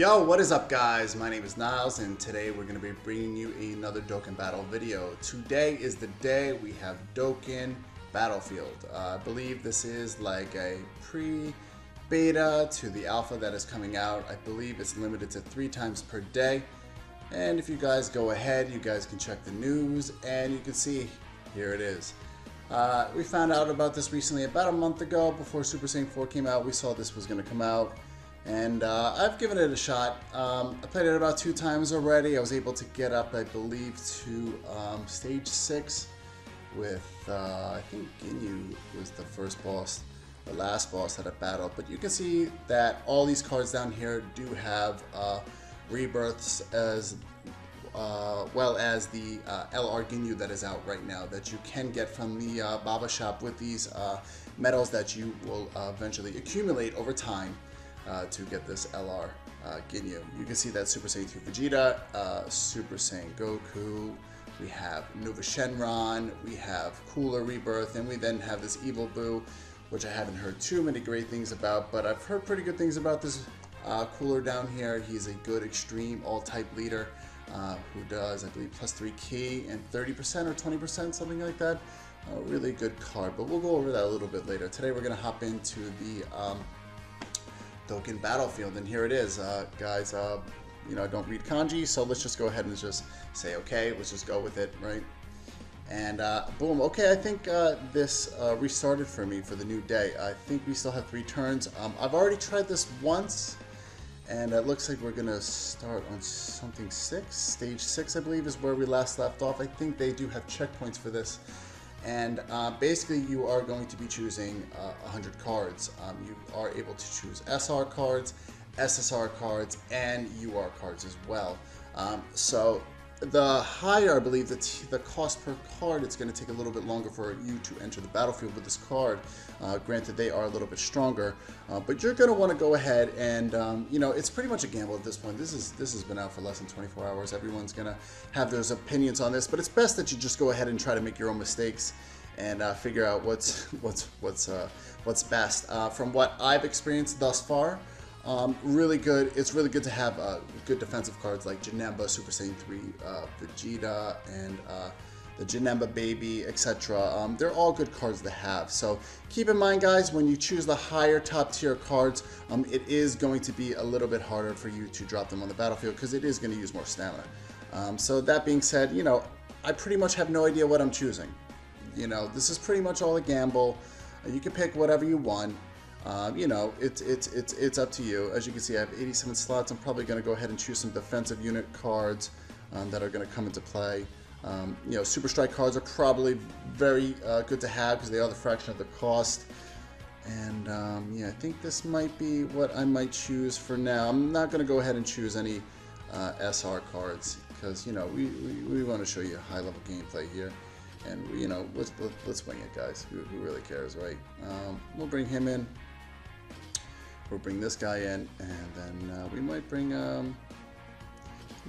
Yo, what is up guys? My name is Niles and today we're going to be bringing you another Dokkan Battle video. Today is the day we have Dokkan Battlefield. I believe this is like a pre-beta to the alpha that is coming out. I believe it's limited to 3 times per day. And if you guys go ahead, you guys can check the news and you can see, here it is. We found out about this recently about a month ago before Super Saiyan 4 came out. We saw this was going to come out. And I've given it a shot. I played it about 2 times already. I was able to get up, I believe, to stage 6 with, I think Ginyu was the first boss, the last boss that I battled. But you can see that all these cards down here do have rebirths as well as the LR Ginyu that is out right now that you can get from the Baba shop with these medals that you will eventually accumulate over time. To get this LR Ginyu. You can see that Super Saiyan 2 Vegeta, Super Saiyan Goku, we have Nova Shenron, we have Cooler Rebirth, and we then have this Evil Boo, which I haven't heard too many great things about, but I've heard pretty good things about this Cooler down here. He's a good extreme all-type leader who does, I believe, +3 ki and 30% or 20%, something like that. A really good card, but we'll go over that a little bit later. Today we're going to hop into the Dokkan Battlefield, and here it is, guys. You know, I don't read kanji, so let's just go ahead and just say okay. Let's just go with it, right? And boom. Okay, I think this restarted for me for the new day. I think we still have 3 turns. I've already tried this once, and it looks like we're gonna start on something 6. Stage 6, I believe, is where we last left off. I think they do have checkpoints for this. And basically you are going to be choosing 100 cards. You are able to choose SR cards, SSR cards, and UR cards as well. So the higher, I believe, the cost per card, it's going to take a little bit longer for you to enter the battlefield with this card. Granted, they are a little bit stronger, but you're going to want to go ahead and, you know, it's pretty much a gamble at this point. This has been out for less than 24 hours. Everyone's going to have their opinions on this, but it's best that you just go ahead and try to make your own mistakes and figure out what's best. From what I've experienced thus far, really good. It's really good to have good defensive cards like Janemba, Super Saiyan 3, Vegeta, and the Janemba Baby, etc. They're all good cards to have. So keep in mind, guys, when you choose the higher top tier cards, it is going to be a little bit harder for you to drop them on the battlefield because it is going to use more stamina. So that being said, you know, I pretty much have no idea what I'm choosing. You know, this is pretty much all a gamble. You can pick whatever you want. You know, it's up to you. As you can see, I have 87 slots. I'm probably going to go ahead and choose some defensive unit cards that are going to come into play. You know, Super Strike cards are probably very good to have because they are the fraction of the cost. And yeah, I think this might be what I might choose for now. I'm not going to go ahead and choose any SR cards because, you know, we want to show you a high-level gameplay here. And, you know, let's wing it, guys. Who really cares, right? We'll bring him in. We'll bring this guy in, and then we might bring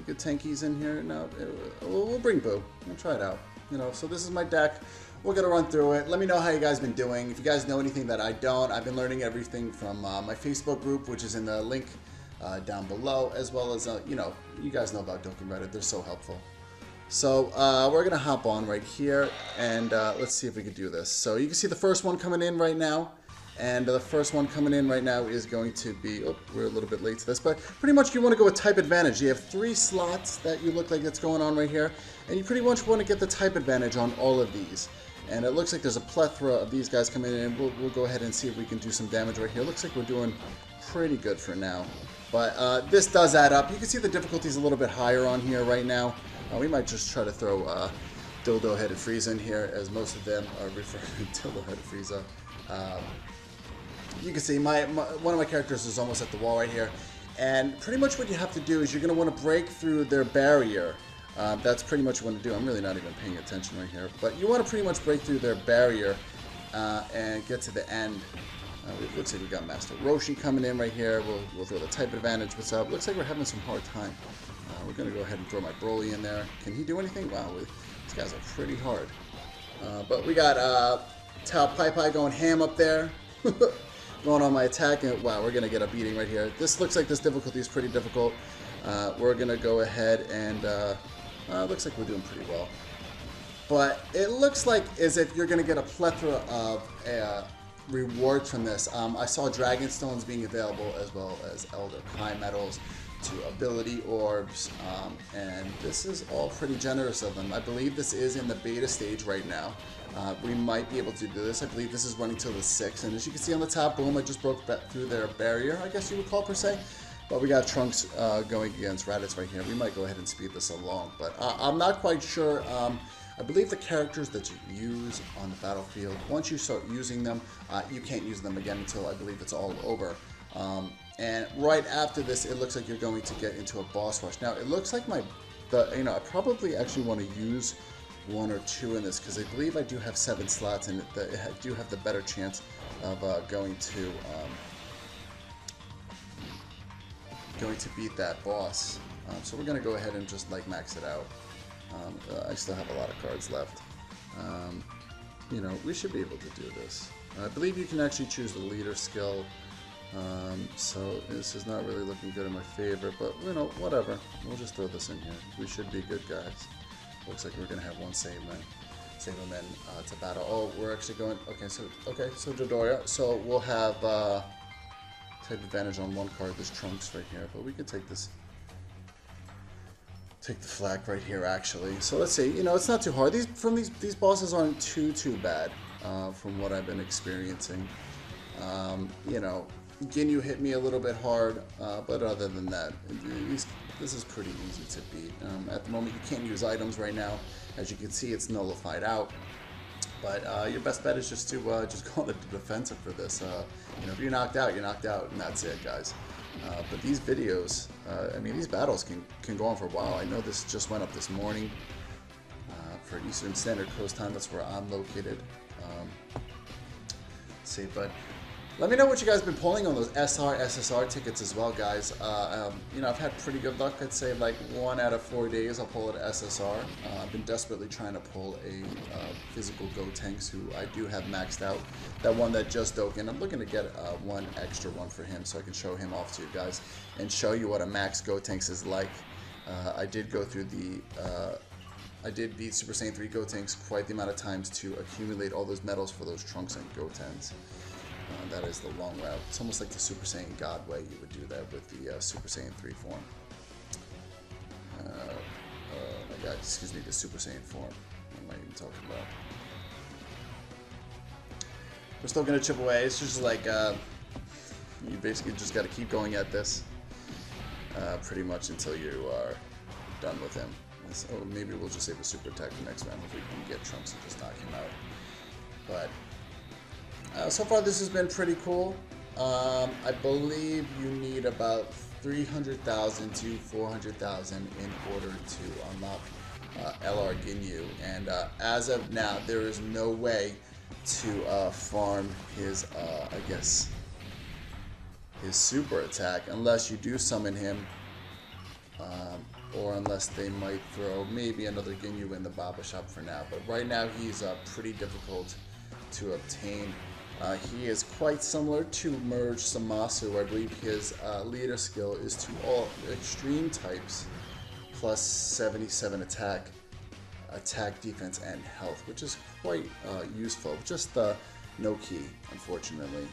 good tankies in here. No, we'll bring Boo. We'll try it out. You know, so this is my deck. We're gonna run through it. Let me know how you guys been doing. If you guys know anything that I don't, I've been learning everything from my Facebook group, which is in the link down below, as well as you know, you guys know about Dokkan Reddit. They're so helpful. So we're gonna hop on right here, and let's see if we can do this. So you can see the first one coming in right now. And the first one coming in right now is going to be, oh, we're a little bit late to this, but pretty much you want to go with type advantage. You have 3 slots that you look like that's going on right here, and you pretty much want to get the type advantage on all of these. And it looks like there's a plethora of these guys coming in, and we'll go ahead and see if we can do some damage right here. Looks like we're doing pretty good for now. But this does add up. You can see the difficulty is a little bit higher on here right now. We might just try to throw Dildo-headed Frieza in here, as most of them are referring to Dildo-headed Frieza. You can see one of my characters is almost at the wall right here, and pretty much what you have to do is you're going to want to break through their barrier. That's pretty much what you want to do. I'm really not even paying attention right here, but you want to pretty much break through their barrier and get to the end. It looks like we got Master Roshi coming in right here. We'll throw the type advantage. What's up? Looks like we're having some hard time. We're going to go ahead and throw my Broly in there. Can he do anything? Wow, these guys are pretty hard. But we got Tao Pai Pai going ham up there. going on my attack, and wow, we're going to get a beating right here. This looks like this difficulty is pretty difficult. We're going to go ahead and looks like we're doing pretty well. But it looks like as if you're going to get a plethora of rewards from this. I saw Dragon Stones being available, as well as Elder Kai medals to ability orbs, and this is all pretty generous of them. I believe this is in the beta stage right now. We might be able to do this. I believe this is running till the 6th, and as you can see on the top, boom, I just broke through their barrier, I guess you would call per se. But we got Trunks going against Raditz right here. We might go ahead and speed this along, but I'm not quite sure. I believe the characters that you use on the battlefield, once you start using them, you can't use them again until I believe it's all over. And right after this, it looks like you're going to get into a boss rush. Now, it looks like I probably actually want to use 1 or 2 in this, because I believe I do have 7 slots, and I do have the better chance of going to beat that boss. So we're going to go ahead and just like max it out. I still have a lot of cards left. You know, we should be able to do this. I believe you can actually choose the leader skill. So this is not really looking good in my favor, but you know, whatever. We'll just throw this in here. We should be good guys. Looks like we're gonna have one save him in to battle. Oh, we're actually going. Okay, so Dodoria. So we'll have type advantage on one card. This Trunks right here, but we can take this. Take the flak right here, actually. So let's see. You know, it's not too hard. These bosses aren't too bad from what I've been experiencing. You know, Ginyu hit me a little bit hard, but other than that, this is pretty easy to beat. At the moment, you can't use items right now. As you can see, it's nullified out. But your best bet is just to just go on the defensive for this. You know, if you're knocked out, and that's it, guys. But these videos, I mean, these battles can go on for a while. I know this just went up this morning for Eastern Standard Coast Time. That's where I'm located. Let's see, but let me know what you guys have been pulling on those SR, SSR tickets as well, guys. You know, I've had pretty good luck. I'd say like 1 out of 4 days I'll pull an SSR. I've been desperately trying to pull a physical Gotenks, who I do have maxed out. That one that just Dokkan. I'm looking to get one extra one for him so I can show him off to you guys and show you what a max Gotenks is like. I did go through I did beat Super Saiyan 3 Gotenks quite the amount of times to accumulate all those medals for those Trunks and Gotens. That is the long route. It's almost like the Super Saiyan God way. You would do that with the Super Saiyan 3 form. My God, excuse me, the Super Saiyan form. What am I even talking about? We're still going to chip away. It's just like, you basically just got to keep going at this pretty much until you are done with him. So maybe we'll just save the super attack for next round if we can get Trunks and just knock him out. But so far this has been pretty cool. I believe you need about 300,000 to 400,000 in order to unlock LR Ginyu, and as of now there is no way to farm his I guess his super attack unless you do summon him, or unless they might throw maybe another Ginyu in the Baba shop for now. But right now he's pretty difficult to obtain. He is quite similar to Merge Samasu. I believe his leader skill is to all extreme types plus 77 attack, defense, and health, which is quite useful. Just no key, unfortunately.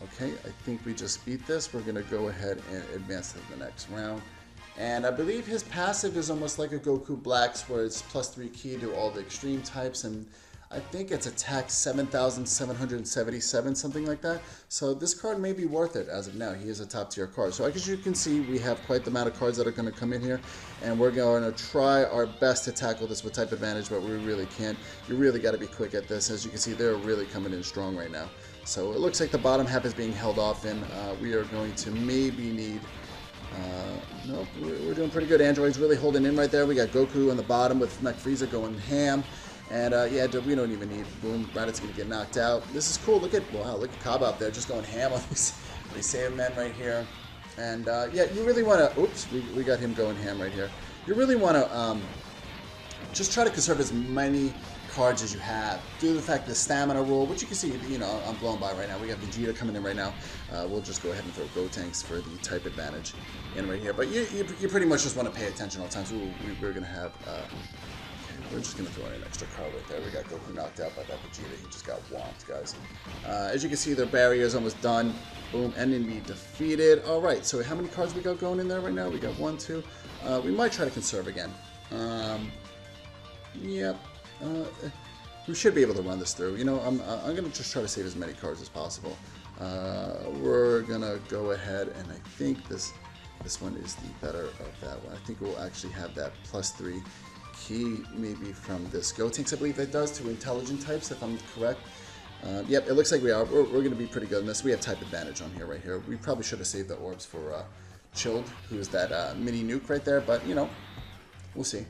Okay, I think we just beat this. We're going to go ahead and advance to the next round. And I believe his passive is almost like a Goku Black's, where it's plus 3 key to all the extreme types, and I think it's attack 7,777, something like that. So this card may be worth it as of now. He is a top tier card. So as you can see, we have quite the amount of cards that are going to come in here, and we're going to try our best to tackle this with type advantage, but we really can't. You really got to be quick at this. As you can see, they're really coming in strong right now. So it looks like the bottom half is being held off in. We are going to maybe need... nope, we're doing pretty good. Android's really holding in right there. We got Goku on the bottom with Mech Frieza going ham. And yeah, we don't even need boom. Raditz gonna get knocked out. This is cool. Look at Cobb out there just going ham on these save men right here. And yeah, you really want to. Oops, we got him going ham right here. You really want to just try to conserve as many cards as you have. Due to the fact the stamina rule, which you can see, you know, I'm blown by right now. We got Vegeta coming in right now. We'll just go ahead and throw Gotenks for the type advantage in right here. But you pretty much just want to pay attention all the time. So we're going to have, we're just going to throw in an extra card right there. We got Goku knocked out by that Vegeta. He just got whomped, guys. As you can see, their barrier is almost done. Boom, enemy defeated. All right, so how many cards we got going in there right now? We got 1, 2. We might try to conserve again. Yep. We should be able to run this through. You know, I'm gonna just try to save as many cards as possible. We're gonna go ahead, and I think this one is the better of that one. I think we'll actually have that +3 key maybe from this Gotenks. I believe that does to intelligent types, if I'm correct. Yep, it looks like we are. We're going to be pretty good in this. We have type advantage on here, right here. We probably should have saved the orbs for Chilled, who's that mini nuke right there, but, you know, we'll see.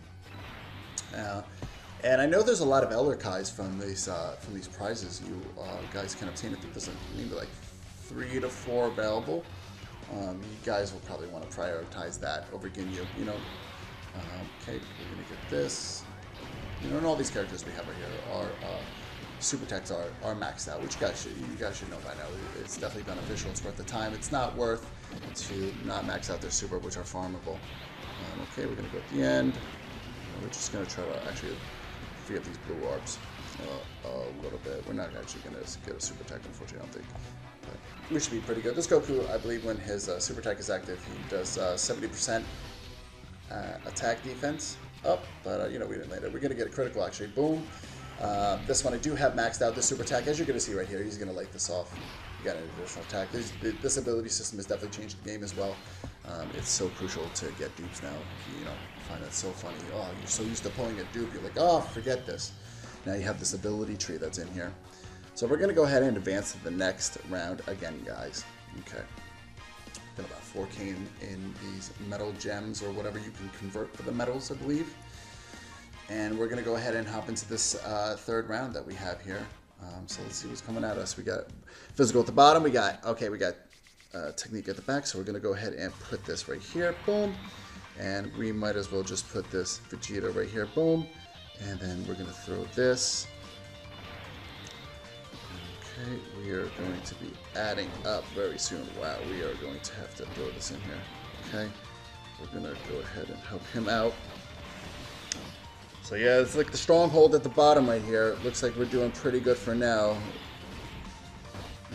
And I know there's a lot of Elder Kais from these prizes you guys can obtain. I think there's maybe like 3 to 4 available. You guys will probably want to prioritize that over Ginyu, you know. Okay, we're going to get this. You know, and all these characters we have right here are... super techs are maxed out, which you guys should know by now. It's definitely beneficial. It's worth the time. It's not worth to not max out their super, which are farmable. Okay, we're gonna go at the end. We're just gonna try to actually free up these blue orbs a little bit. We're not actually gonna get a super tech, unfortunately, I don't think. But we should be pretty good. This Goku, I believe, when his super tech is active, he does 70% attack defense up. But you know, we didn't land it. We're gonna get a critical actually. Boom. This one I do have maxed out, the super attack. As you're going to see right here, he's going to light this off. You got an additional attack. This ability system has definitely changed the game as well. It's so crucial to get dupes now. You know, I find that so funny. Oh, you're so used to pulling a dupe, you're like, oh, forget this. Now you have this ability tree that's in here. So we're going to go ahead and advance to the next round again, guys. Okay. Got about 4K in these metal gems or whatever you can convert for the metals, I believe. And we're going to go ahead and hop into this third round that we have here. So let's see what's coming at us. We got physical at the bottom. We got technique at the back. So we're going to go ahead and put this right here. Boom. And we might as well just put this Vegeta right here. Boom. And then we're going to throw this. Okay. We are going to be adding up very soon. Wow. We are going to have to throw this in here. Okay. We're going to go ahead and help him out. So yeah, it's like the stronghold at the bottom right here. Looks like we're doing pretty good for now.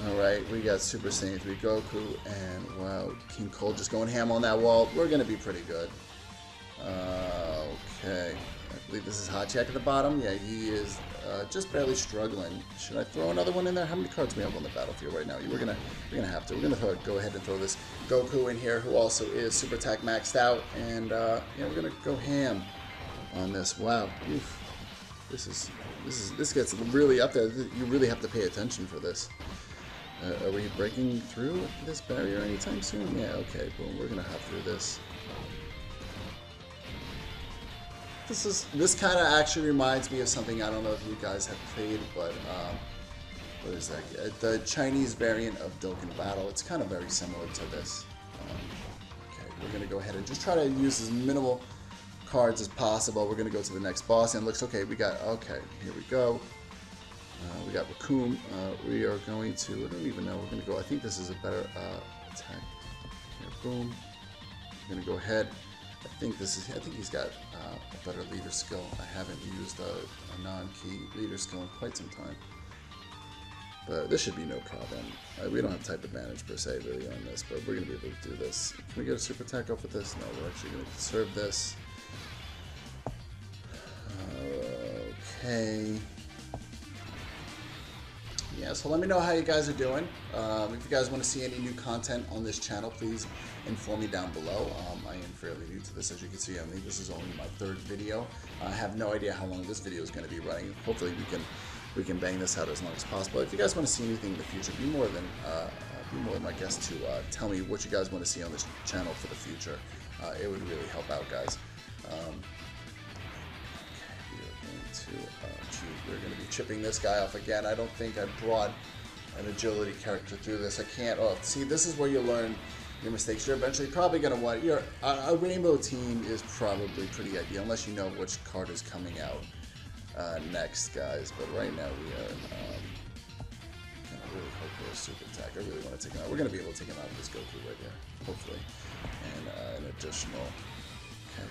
Alright, we got Super Saiyan 3 Goku, and wow, King Cole just going ham on that wall. We're going to be pretty good. Okay, I believe this is Hachiak at the bottom. Yeah, he is just barely struggling. Should I throw another one in there? How many cards do we have on the battlefield right now? We're gonna have to. We're gonna go ahead and throw this Goku in here, who also is Super Attack maxed out, and yeah, we're gonna go ham on this. Wow. Oof. This gets really up there. You really have to pay attention for this. Are we breaking through this barrier anytime soon? Yeah, okay, boom. We're gonna hop through this. This kind of actually reminds me of something. I don't know if you guys have played, but what is that? The Chinese variant of Dokkan Battle. It's kind of very similar to this. Okay, we're gonna go ahead and just try to use as minimal cards as possible. We're going to go to the next boss, and it looks okay. We got, okay, here we go. We got Raccoon. We are going to, I don't even know, we're going to go, I think this is a better attack. Here, boom. We're going to go ahead. I think he's got a better leader skill. I haven't used a non-key leader skill in quite some time. But this should be no problem. We don't have type advantage per se really on this, but we're going to be able to do this. Can we get a super attack off with this? No, we're actually going to conserve this. Okay. Yeah, so let me know how you guys are doing. If you guys want to see any new content on this channel, please inform me down below. I am fairly new to this, as you can see. I mean, this is only my 3rd video. I have no idea how long this video is going to be running. Hopefully we can bang this out as long as possible. If you guys want to see anything in the future, be more than my guest to tell me what you guys want to see on this channel for the future. It would really help out, guys. We're going to be chipping this guy off again. I don't think I brought an agility character through this. I can't. Oh, see, this is where you learn your mistakes. You're eventually probably going to want a rainbow team is probably pretty ideal unless you know which card is coming out. next, guys. But right now we are gonna really hope for a super attack. I really want to take him out. We're gonna be able to take him out with this Goku right there, hopefully, and an additional. Okay.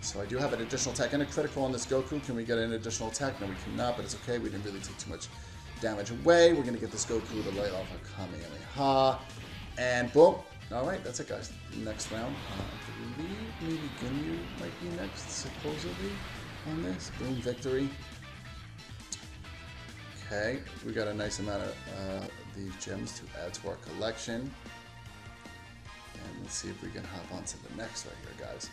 So I do have an additional attack and a critical on this Goku. Can we get an additional attack? No, we cannot, but it's okay. We didn't really take too much damage away. We're gonna get this Goku to light off a Kamehameha, and boom. All right, that's it, guys. Next round, I believe maybe Ginyu might be next, supposedly, on this. Boom, victory. Okay, we got a nice amount of these gems to add to our collection. And let's see if we can hop on to the next right here, guys.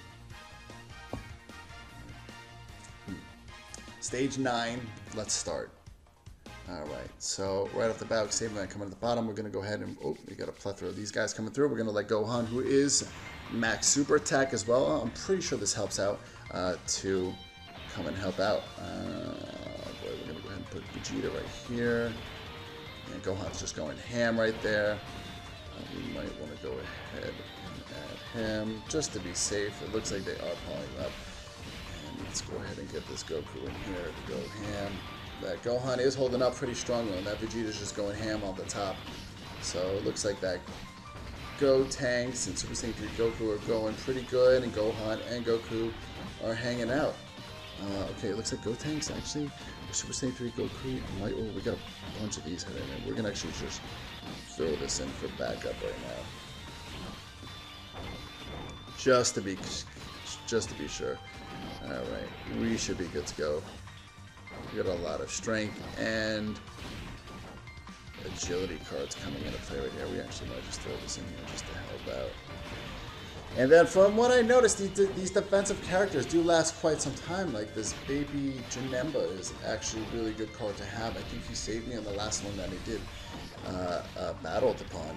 Stage 9, let's start. Alright, so right off the bat, Saberman coming at the bottom. We're going to go ahead and, oh, we got a plethora of these guys coming through. We're going to let Gohan, who is max super attack as well. I'm pretty sure this helps out to come and help out. Boy, we're going to go ahead and put Vegeta right here. And Gohan's just going ham right there. We might want to go ahead and add him just to be safe. It looks like they are piling up. And let's go ahead and get this Goku in here to go ham. That Gohan is holding up pretty strongly, and that Vegeta's just going ham on the top. So it looks like that Gotenks and Super Saiyan 3 Goku are going pretty good, and Gohan and Goku are hanging out. Okay, it looks like Gotenks actually, Super Saiyan 3 Goku, oh, we got a bunch of these heading in. We're gonna actually just throw this in for backup right now, just to be sure. All right, we should be good to go. We got a lot of strength and agility cards coming into play right here. We actually might just throw this in here just to help out. And then from what I noticed, these defensive characters do last quite some time. Like this baby Janemba is actually a really good card to have. I think he saved me on the last one that he did battled upon.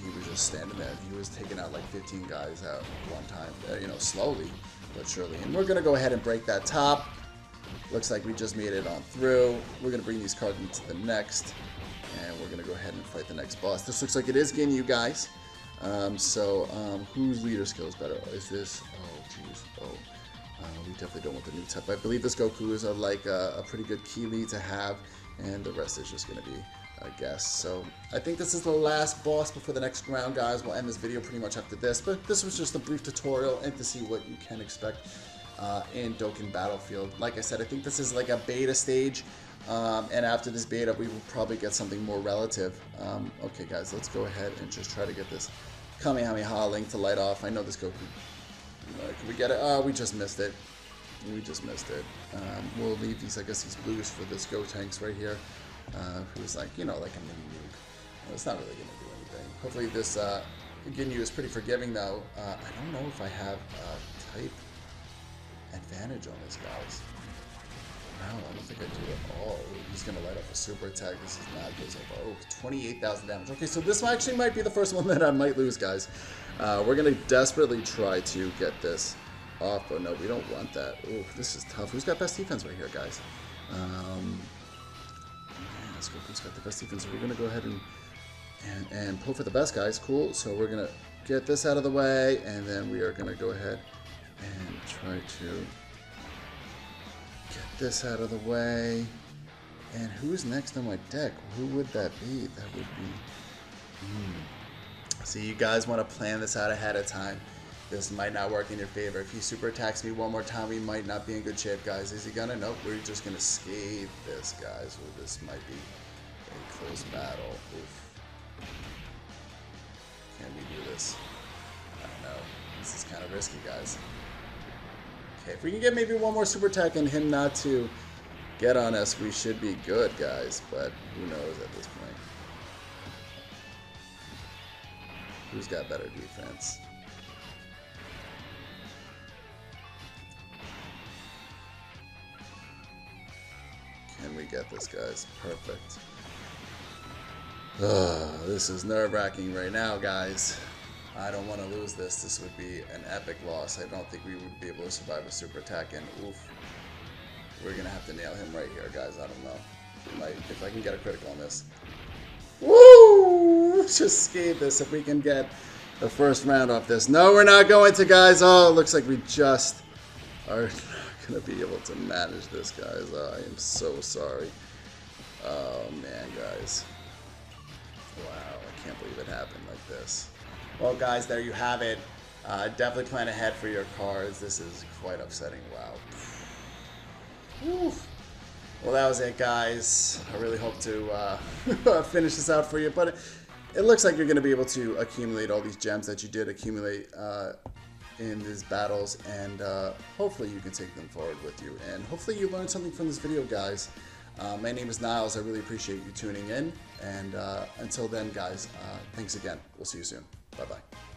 He was just standing there. He was taking out like 15 guys at one time, you know, slowly but surely. And we're going to go ahead and break that top. Looks like we just made it on through. We're going to bring these cards into the next, and we're going to go ahead and fight the next boss. This looks like it is Ginyu, guys. Whose leader skill is better? Is this? Oh, jeez. We definitely don't want the new type. I believe this Goku is a pretty good key lead to have, and the rest is just going to be a guess. So I think this is the last boss before the next round, guys. We'll end this video pretty much after this, but this was just a brief tutorial and to see what you can expect in Dokkan Battlefield. Like I said, I think this is like a beta stage, and after this beta we will probably get something more relative. Okay guys, let's go ahead and just try to get this Kamehameha link to light off. I know this Goku, can we get it? Oh, we just missed it. We'll leave these, I guess, these blues for this Gotenks right here, who's like, you know, like a mini nuke. Well, it's not really going to do anything. Hopefully this Ginyu is pretty forgiving though. I don't know if I have type advantage on this, guys. No, I don't think I do at all. He's going to light up a super attack. This is not good so far. Oh, 28,000 damage. Okay, so this actually might be the first one that I might lose, guys. We're going to desperately try to get this off, but no, we don't want that. Oh, this is tough. Who's got best defense right here, guys? Let's go. Who's got the best defense? So we're going to go ahead and pull for the best, guys. Cool. So we're going to get this out of the way, and then we are going to go ahead and try to get this out of the way. And who's next on my deck? Who would that be? That would be... See, you guys want to plan this out ahead of time. This might not work in your favor. If he super attacks me one more time, we might not be in good shape, guys. Is he gonna? Nope, we're just gonna scathe this, guys. Well, this might be a close battle. Oof. Can we do this? I don't know. This is kind of risky, guys. Okay, if we can get maybe one more super attack and him not to get on us, we should be good, guys. But who knows at this point? Who's got better defense? Can we get this, guys? Perfect. This is nerve-wracking right now, guys. I don't want to lose this. This would be an epic loss. I don't think we would be able to survive a super attack, and oof. We're going to have to nail him right here, guys. I don't know. If I can get a critical on this. Woo! Just scathe this if we can get the first round off this. No, we're not going to, guys. Oh, it looks like we just are not going to be able to manage this, guys. I am so sorry. Oh, man, guys. Wow, I can't believe it happened like this. Well, guys, there you have it. Definitely plan ahead for your cars. This is quite upsetting. Wow. Whew. Well, that was it, guys. I really hope to finish this out for you, but it looks like you're going to be able to accumulate all these gems that you did accumulate in these battles, and hopefully you can take them forward with you, and hopefully you learned something from this video, guys. My name is Niles. I really appreciate you tuning in, and until then, guys, thanks again. We'll see you soon. Bye-bye.